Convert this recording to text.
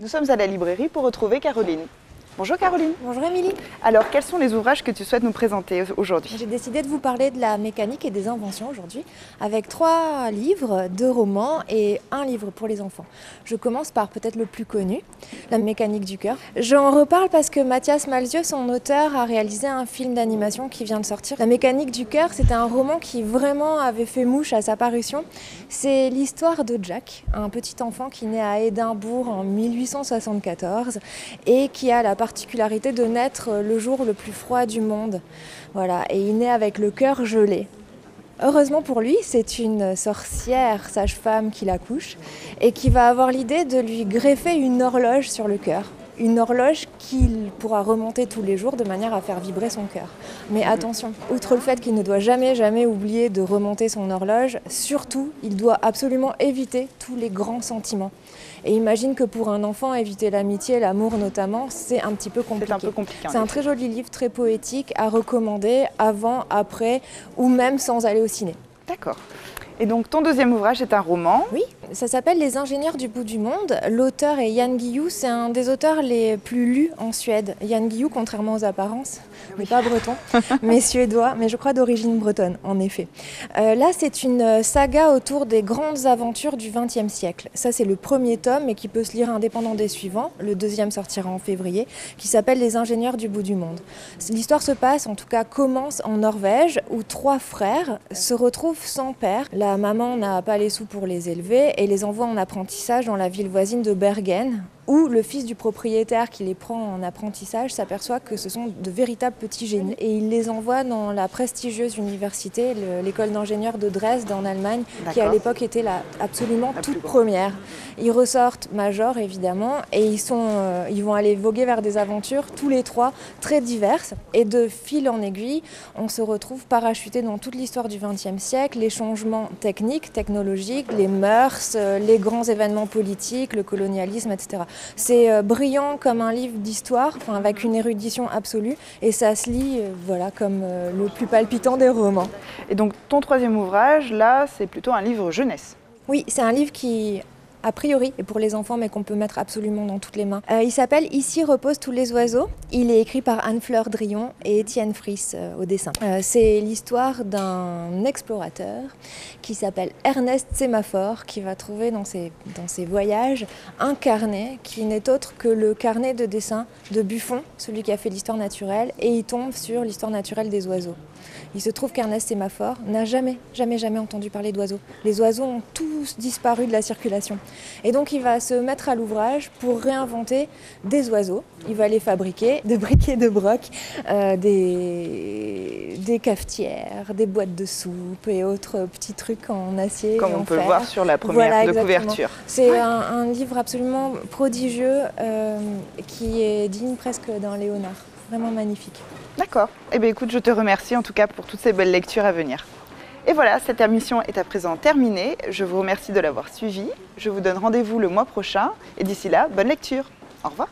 Nous sommes à la librairie pour retrouver Caroline. Bonjour Caroline. Bonjour Émilie. Alors, quels sont les ouvrages que tu souhaites nous présenter aujourd'hui? J'ai décidé de vous parler de la mécanique et des inventions aujourd'hui, avec 3 livres, 2 romans et un livre pour les enfants. Je commence par peut-être le plus connu, La mécanique du cœur. J'en reparle parce que Mathias Malzieu, son auteur, a réalisé un film d'animation qui vient de sortir. La mécanique du cœur, c'était un roman qui vraiment avait fait mouche à sa parution. C'est l'histoire de Jack, un petit enfant qui naît à Édimbourg en 1874 et qui a la particularité de naître le jour le plus froid du monde. Voilà, et il naît avec le cœur gelé. Heureusement pour lui, c'est une sorcière sage-femme qui l'accouche et qui va avoir l'idée de lui greffer une horloge sur le cœur. Une horloge qu'il pourra remonter tous les jours de manière à faire vibrer son cœur. Mais attention, outre le fait qu'il ne doit jamais oublier de remonter son horloge, surtout, il doit absolument éviter tous les grands sentiments. Et imagine que pour un enfant, éviter l'amitié, l'amour notamment, c'est un petit peu compliqué. C'est un peu compliqué. C'est un très joli livre, très poétique, à recommander avant, après ou même sans aller au ciné. D'accord. Et donc ton deuxième ouvrage est un roman. Oui, ça s'appelle Les ingénieurs du bout du monde. L'auteur est Jan Guillou, c'est un des auteurs les plus lus en Suède. Jan Guillou, contrairement aux apparences, n'est pas breton, mais suédois, mais je crois d'origine bretonne, en effet. Là, c'est une saga autour des grandes aventures du XXe siècle. Ça, c'est le premier tome et qui peut se lire indépendant des suivants. Le deuxième sortira en février, qui s'appelle Les ingénieurs du bout du monde. L'histoire se passe, en tout cas commence en Norvège, où 3 frères se retrouvent sans père. La maman n'a pas les sous pour les élever et les envoie en apprentissage dans la ville voisine de Bergen, où le fils du propriétaire qui les prend en apprentissage s'aperçoit que ce sont de véritables petits génies. Et il les envoie dans la prestigieuse université, l'école d'ingénieurs de Dresde en Allemagne, qui à l'époque était absolument toute première. Ils ressortent majors évidemment et ils vont aller voguer vers des aventures, tous les 3, très diverses. Et de fil en aiguille, on se retrouve parachuté dans toute l'histoire du XXe siècle, les changements techniques, technologiques, les mœurs, les grands événements politiques, le colonialisme, etc. C'est brillant comme un livre d'histoire, avec une érudition absolue, et ça se lit comme le plus palpitant des romans. Et donc ton troisième ouvrage, là, c'est plutôt un livre jeunesse. Oui, c'est un livre qui, a priori, est pour les enfants, mais qu'on peut mettre absolument dans toutes les mains. Il s'appelle « Ici reposent tous les oiseaux ». Il est écrit par Anne-Fleur Drillon et Étienne Friss au dessin. C'est l'histoire d'un explorateur qui s'appelle Ernest Sémaphore, qui va trouver dans ses voyages un carnet qui n'est autre que le carnet de dessin de Buffon, celui qui a fait l'histoire naturelle, et il tombe sur l'histoire naturelle des oiseaux. Il se trouve qu'Ernest Sémaphore n'a jamais entendu parler d'oiseaux. Les oiseaux ont tous disparu de la circulation. Et donc il va se mettre à l'ouvrage pour réinventer des oiseaux. Il va les fabriquer, de briques et de broc, des cafetières, des boîtes de soupe et autres petits trucs en acier. Comme et on en peut fer. voir sur la première de couverture. C'est un livre absolument prodigieux qui est digne presque d'un Léonard. Vraiment magnifique. D'accord. Eh bien écoute, je te remercie en tout cas pour toutes ces belles lectures à venir. Et voilà, cette émission est à présent terminée. Je vous remercie de l'avoir suivie. Je vous donne rendez-vous le mois prochain. Et d'ici là, bonne lecture. Au revoir.